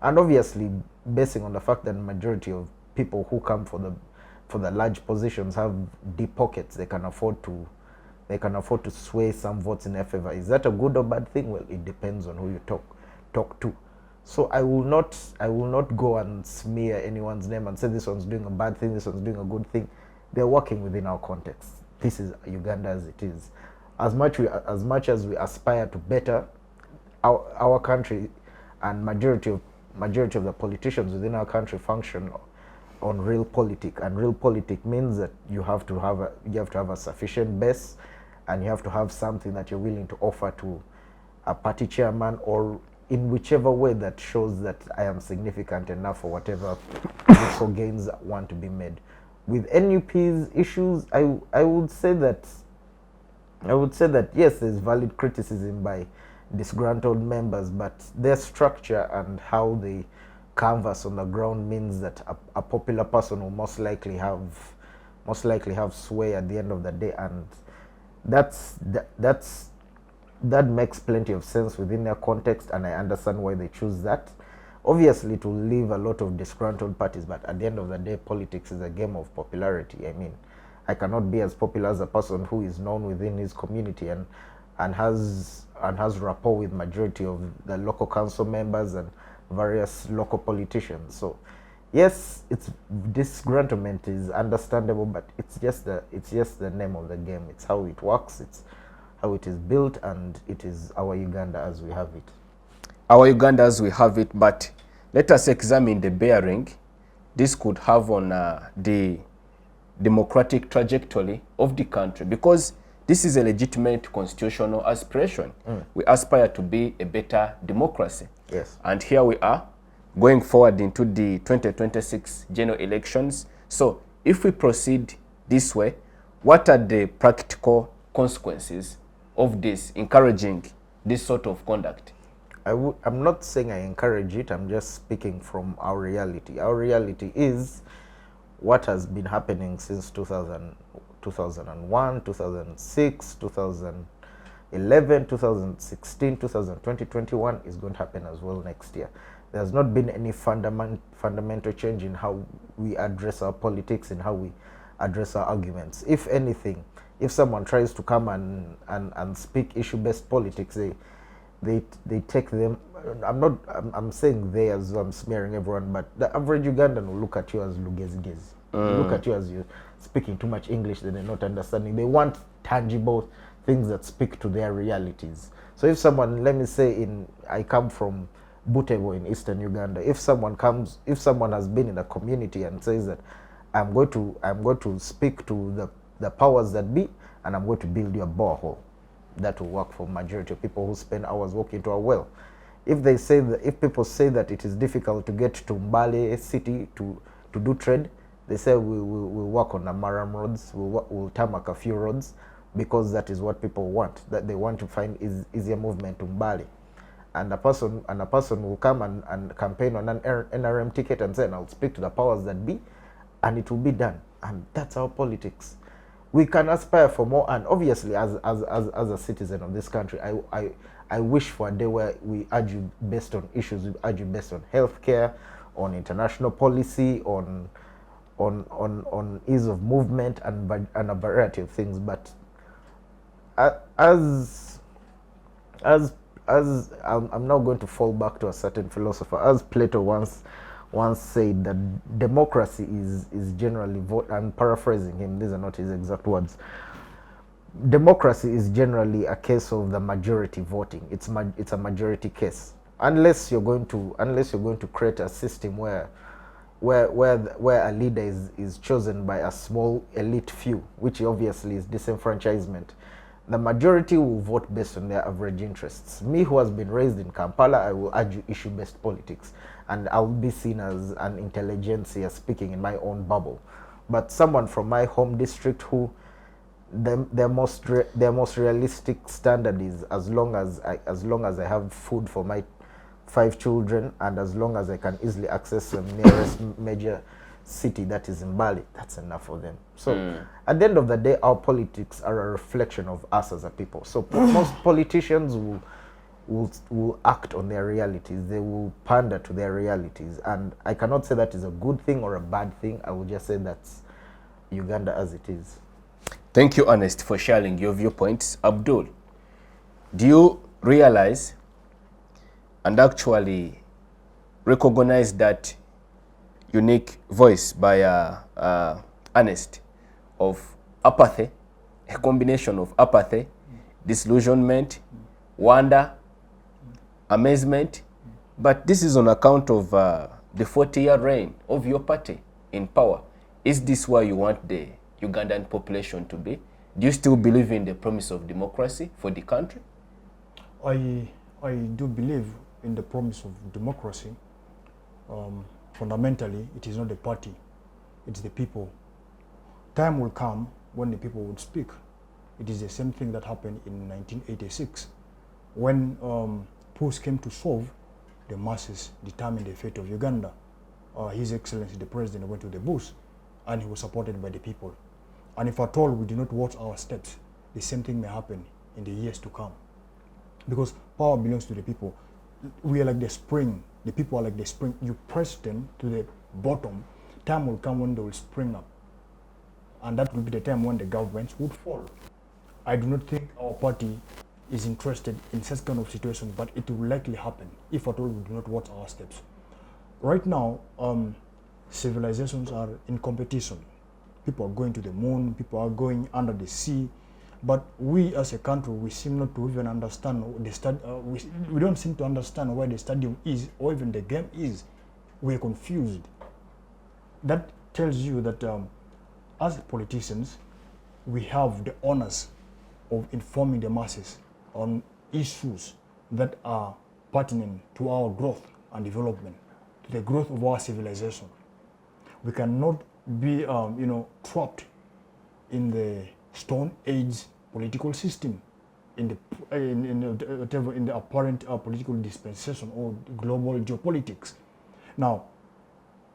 and obviously, basing on the fact that the majority of people who come for the large positions have deep pockets, they can afford to sway some votes in their favor. Is that a good or bad thing? Well, it depends on who you talk to. So I will not go and smear anyone's name and say this one's doing a bad thing, this one's doing a good thing. They're working within our context. This is Uganda as it is. As much as we aspire to better our country, and majority of the politicians within our country function on real politic, and real politic means that you have to have a sufficient base, and you have to have something that you're willing to offer to a party chairman, or in whichever way that shows that I am significant enough for whatever political gains that want to be made. With NUP's issues, I would say that yes, there's valid criticism by disgruntled members, but their structure and how they canvas on the ground means that a popular person will most likely have sway at the end of the day, and that makes plenty of sense within their context, and I understand why they choose that. Obviously, it will leave a lot of disgruntled parties, but at the end of the day, politics is a game of popularity. I mean, I cannot be as popular as a person who is known within his community and has rapport with majority of the local council members and various local politicians. So yes, it's disgruntlement is understandable, but it's just the name of the game. It's how it works, it's how it is built, and it is our Uganda as we have it. Our Uganda as we have it, but let us examine the bearing this could have on the democratic trajectory of the country, because this is a legitimate constitutional aspiration. We aspire to be a better democracy. Yes. And here we are going forward into the 2026 general elections. So if we proceed this way, what are the practical consequences of this, encouraging this sort of conduct? I'm not saying I encourage it, I'm just speaking from our reality. Our reality is what has been happening since 2001, 2006, 2011, 2016, 2020, 2021 is going to happen as well next year. there's not been any fundamental change in how we address our politics and how we address our arguments. If anything, if someone tries to come and speak issue-based politics, they take them. I'm saying they as I'm smearing everyone, but the average Ugandan will look at you as lugezi-gezi. Look at you as you're speaking too much English that they're not understanding. They want tangible things that speak to their realities. So if someone, let me say, I come from Butevo in eastern Uganda. If someone has been in a community and says that I'm going to speak to the powers that be, and I'm going to build you a borehole, that will work for majority of people who spend hours walking to a well. If people say that it is difficult to get to Mbale city to do trade, they say we'll work on the Maram roads, we'll tarmac a few roads, because that is what people want. That they want to find easier movement to Mbale. And a person will come and campaign on an NRM ticket and say, I'll speak to the powers that be, and it will be done. And that's our politics. We can aspire for more, and obviously as a citizen of this country, I wish for a day where we argue based on issues, we argue based on healthcare, on international policy, on ease of movement, and a variety of things. But as I'm now going to fall back to a certain philosopher, as Plato once said, that democracy is generally vote. I'm paraphrasing him; these are not his exact words. Democracy is generally a case of the majority voting. It's a majority case, unless you're going to create a system where a leader is chosen by a small elite few, which obviously is disenfranchisement. The majority will vote based on their average interests. Me, who has been raised in Kampala, I will argue issue-based politics, and I will be seen as an intelligentsia speaking in my own bubble. But someone from my home district, who their most realistic standard is as long as I have food for my 5 children, and as long as I can easily access the nearest major city, that is in Bali, that's enough for them. So at the end of the day, our politics are a reflection of us as a people. So most politicians will act on their realities. They will pander to their realities, and I cannot say that is a good thing or a bad thing. I will just say that's Uganda as it is. Thank you, Ernest, for sharing your viewpoints. Abdul, do you realize and actually recognize that unique voice by Ernest of apathy, a combination of apathy, disillusionment, wonder, amazement, but this is on account of the 40-year reign of your party in power. Is this where you want the Ugandan population to be? Do you still believe in the promise of democracy for the country? I do believe in the promise of democracy. Fundamentally, it is not the party, it's the people. Time will come when the people would speak. It is the same thing that happened in 1986, when push came to solve, the masses determined the fate of Uganda. His Excellency the President went to the bush, and he was supported by the people. And if at all we do not watch our steps, the same thing may happen in the years to come. Because power belongs to the people. We are like the spring. The people are like the spring. You press them to the bottom, time will come when they will spring up. And that will be the time when the governments would fall. I do not think our party is interested in such kind of situation, but it will likely happen if at all we do not watch our steps. Right now, civilizations are in competition. People are going to the moon, people are going under the sea, but we as a country, we seem not to even understand we don't seem to understand where the stadium is or even the game is. We're confused. That tells you that as politicians, we have the honors of informing the masses on issues that are pertinent to our growth and development, to the growth of our civilization. We cannot be trapped in the Stone Age political system, in the apparent political dispensation or global geopolitics. Now,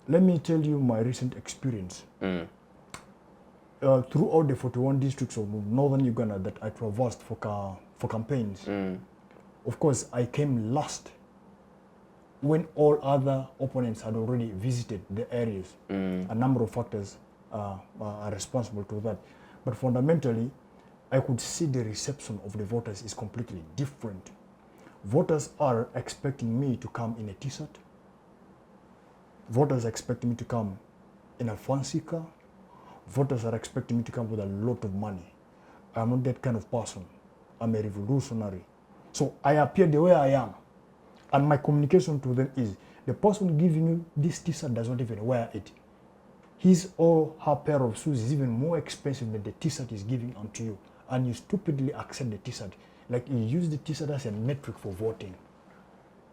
let me tell you my recent experience. Throughout the 41 districts of northern Uganda that I traversed for campaigns, of course, I came last when all other opponents had already visited the areas. A number of factors are responsible to that. But fundamentally, I could see the reception of the voters is completely different. Voters are expecting me to come in a t-shirt. Voters are expecting me to come in a fancy car. Voters are expecting me to come with a lot of money. I'm not that kind of person. I'm a revolutionary. So I appear the way I am. And my communication to them is, the person giving you this t-shirt does not even wear it. His or her pair of shoes is even more expensive than the t-shirt is giving unto you. And you stupidly accept the t-shirt. Like you use the t-shirt as a metric for voting.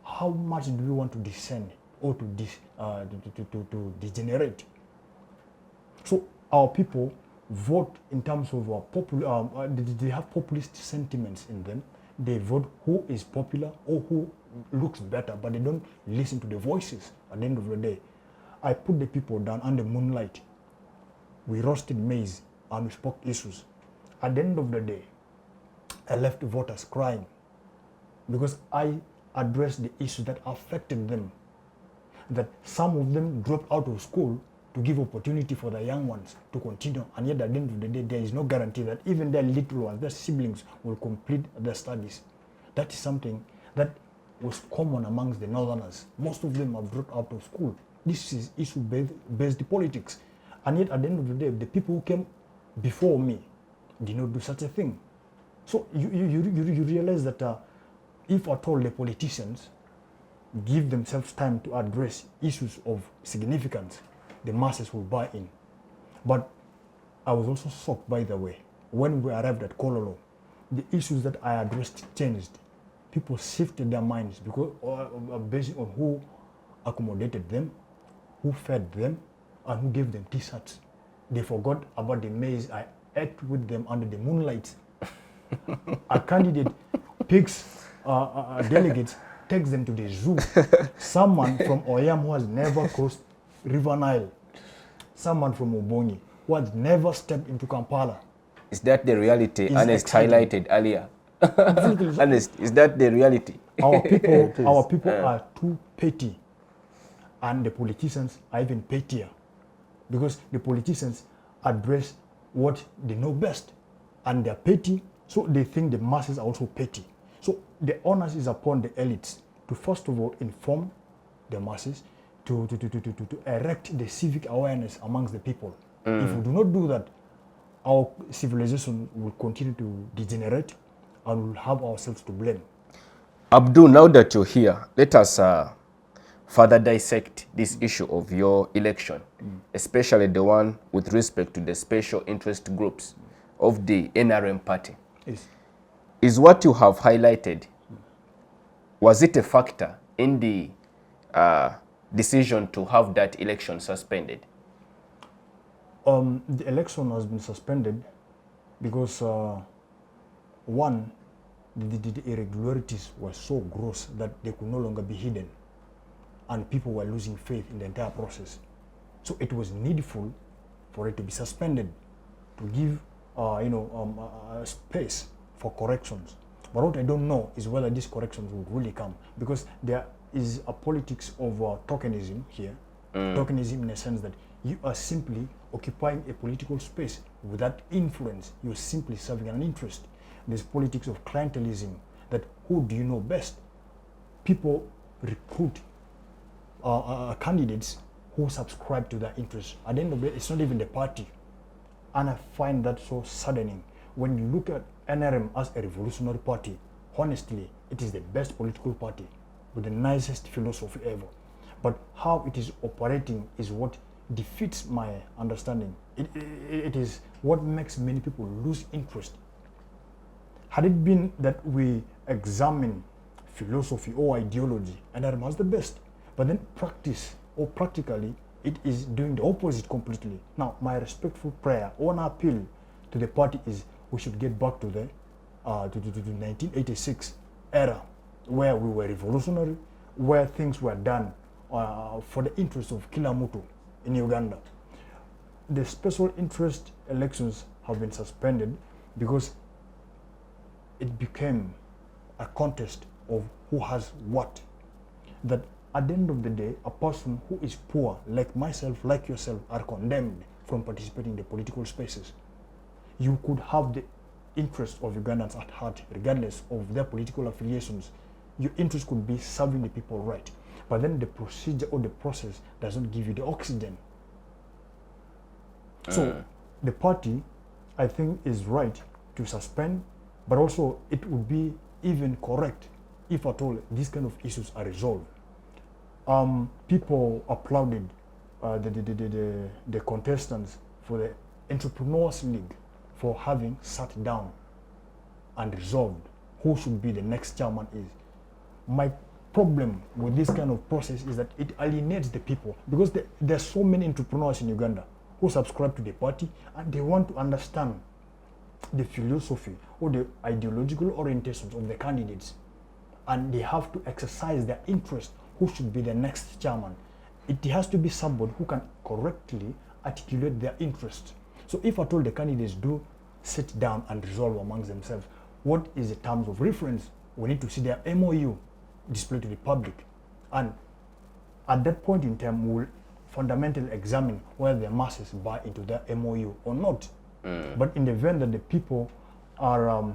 How much do we want to descend or to degenerate? So our people vote in terms of they have populist sentiments in them. They vote who is popular or who looks better, but they don't listen to the voices. At the end of the day, I put the people down under moonlight. We roasted maize and we spoke issues. At the end of the day, I left the voters crying because I addressed the issues that affected them. That some of them dropped out of school to give opportunity for the young ones to continue, and yet at the end of the day, there is no guarantee that even their little ones, their siblings, will complete their studies. That is something that was common amongst the northerners. Most of them are dropped out of school. This is issue-based politics, and yet at the end of the day, the people who came before me did not do such a thing. So you realize that if at all the politicians give themselves time to address issues of significance, the masses will buy in. But I was also shocked, by the way, when we arrived at Kololo, the issues that I addressed changed. People shifted their minds because based on who accommodated them, who fed them, and who gave them t-shirts. They forgot about the maize I ate with them under the moonlight. A candidate picks delegates, takes them to the zoo. Someone from Oyam who has never crossed River Nile. Someone from Ubonyi who has never stepped into Kampala. Is that the reality Ernest exciting. highlighted earlier? Absolutely. Ernest, is that the reality? Our people are too petty, and the politicians are even pettier, because the politicians address what they know best, and they're petty, so they think the masses are also petty. So the onus is upon the elites to first of all inform the masses, to erect the civic awareness amongst the people. If we do not do that, our civilization will continue to degenerate and we'll have ourselves to blame. Abdul, now that you're here, let us further dissect this issue of your election, especially the one with respect to the special interest groups of the NRM party. Yes. Is what you have highlighted, was it a factor in the decision to have that election suspended? The election has been suspended because one, the irregularities were so gross that they could no longer be hidden, and people were losing faith in the entire process. So it was needful for it to be suspended to give space for corrections. But what I don't know is whether these corrections will really come, because there is a politics of tokenism here. Tokenism in a sense that you are simply occupying a political space without influence. You're simply serving an interest. There's politics of clientelism, that who do you know best? People recruit candidates who subscribe to their interests. At the end of the day, it's not even the party. And I find that so saddening. When you look at NRM as a revolutionary party, honestly, it is the best political party with the nicest philosophy ever. But how it is operating is what defeats my understanding. It is what makes many people lose interest. Had it been that we examine philosophy or ideology, NRM has the best, but then practice or practically, it is doing the opposite completely. Now, my respectful prayer or an appeal to the party is we should get back to the 1986 era, where we were revolutionary, where things were done for the interest of kila mtu in Uganda. The special interest elections have been suspended because it became a contest of who has what. That at the end of the day, a person who is poor, like myself, like yourself, are condemned from participating in the political spaces. You could have the interest of Ugandans at heart, regardless of their political affiliations. Your interest could be serving the people right. But then the procedure or the process doesn't give you the oxygen. So the party, I think, is right to suspend, but also it would be even correct if at all these kind of issues are resolved. People applauded the contestants for the Entrepreneurs League for having sat down and resolved who should be the next chairman is. My problem with this kind of process is that it alienates the people, because there are so many entrepreneurs in Uganda who subscribe to the party and they want to understand the philosophy or the ideological orientations of the candidates, and they have to exercise their interest who should be the next chairman. It has to be somebody who can correctly articulate their interest. So if at all the candidates do sit down and resolve amongst themselves, what is the terms of reference? We need to see their MOU displayed to the public. And at that point in time, we'll fundamentally examine whether the masses buy into their MOU or not. But in the event that the people are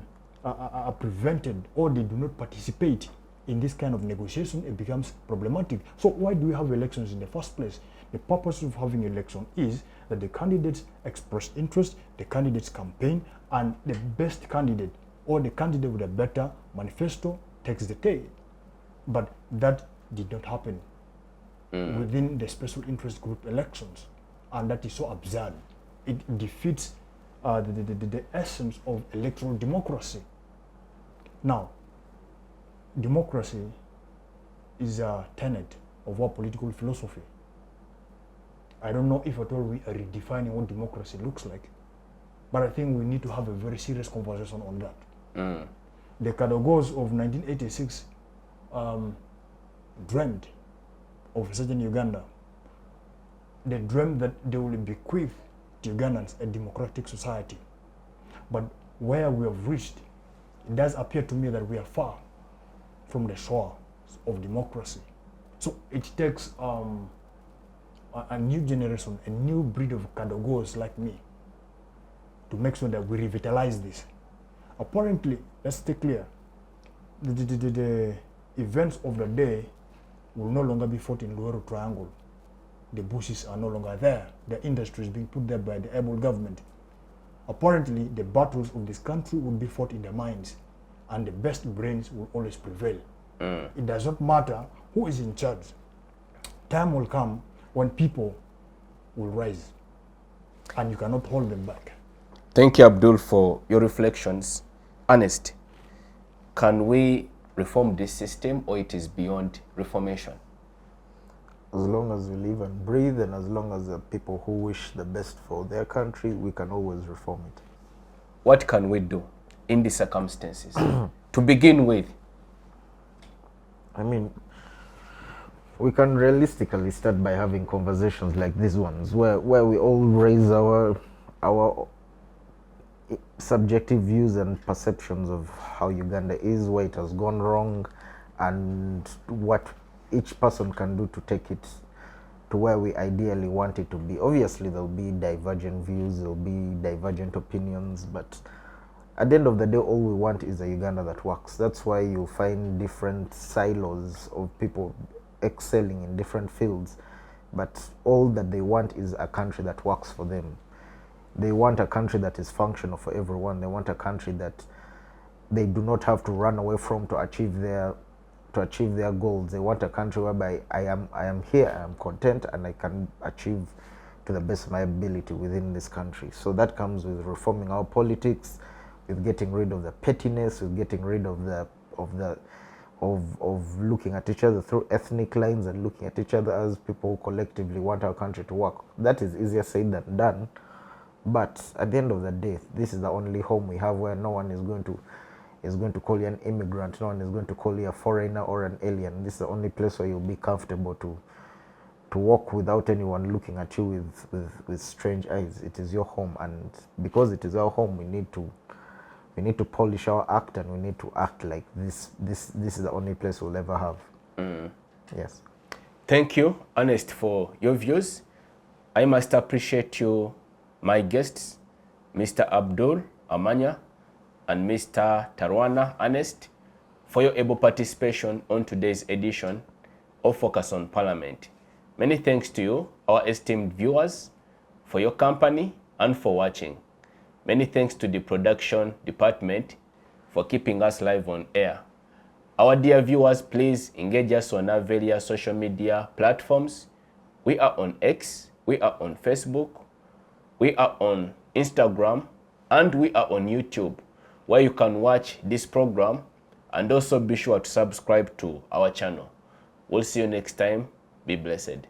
prevented or they do not participate in this kind of negotiation, it becomes problematic. So why do we have elections in the first place? The purpose of having election is that the candidates express interest, the candidates campaign, and the best candidate or the candidate with a better manifesto takes the day. But that did not happen within the special interest group elections, and that is so absurd. It defeats the essence of electoral democracy. Now, democracy is a tenet of our political philosophy. I don't know if at all we are redefining what democracy looks like, but I think we need to have a very serious conversation on that. The Kadogos of 1986 dreamed of a certain Uganda. They dreamed that they will bequeath to Ugandans a democratic society. But where we have reached, it does appear to me that we are far from the shore of democracy. So it takes a new generation, a new breed of Kadogos like me, to make sure that we revitalize this. Apparently, let's stay clear, the events of the day will no longer be fought in Luero Triangle. The bushes are no longer there. The industry is being put there by the able government. Apparently, the battles of this country will be fought in the mines, and the best brains will always prevail. It does not matter who is in charge. Time will come when people will rise, and you cannot hold them back. Thank you, Abdul, for your reflections. Ernest, can we reform this system, or it is beyond reformation? As long as we live and breathe, and as long as the people who wish the best for their country, we can always reform it. What can we do in these circumstances? To begin with, I mean, we can realistically start by having conversations like these ones, where we all raise our subjective views and perceptions of how Uganda is, where it has gone wrong, and what each person can do to take it to where we ideally want it to be. Obviously, there'll be divergent views, there'll be divergent opinions, but at the end of the day, all we want is a Uganda that works. That's why you find different silos of people excelling in different fields, but all that they want is a country that works for them. They want a country that is functional for everyone. They want a country that they do not have to run away from to achieve their goals. They want a country whereby I am here, I am content, and I can achieve to the best of my ability within this country. So that comes with reforming our politics, with getting rid of the pettiness, with getting rid of looking at each other through ethnic lines and looking at each other as people who collectively want our country to work. That is easier said than done. But at the end of the day, this is the only home we have where no one is going to call you an immigrant, no one is going to call you a foreigner or an alien. This is the only place where you'll be comfortable to walk without anyone looking at you with strange eyes. It is your home, and because it is our home, we need to polish our act, and we need to act like this is the only place we'll ever have. Yes. Thank you, Ernest, for your views. I must appreciate you, my guests, Mr. Abdul Amanya and Mr. Tarwana Ernest, for your able participation on today's edition of Focus on Parliament. Many thanks to you, our esteemed viewers, for your company and for watching. Many thanks to the production department for keeping us live on air. Our dear viewers, please engage us on our various social media platforms. We are on X, we are on Facebook, we are on Instagram, and we are on YouTube, where you can watch this program and also be sure to subscribe to our channel. We'll see you next time. Be blessed.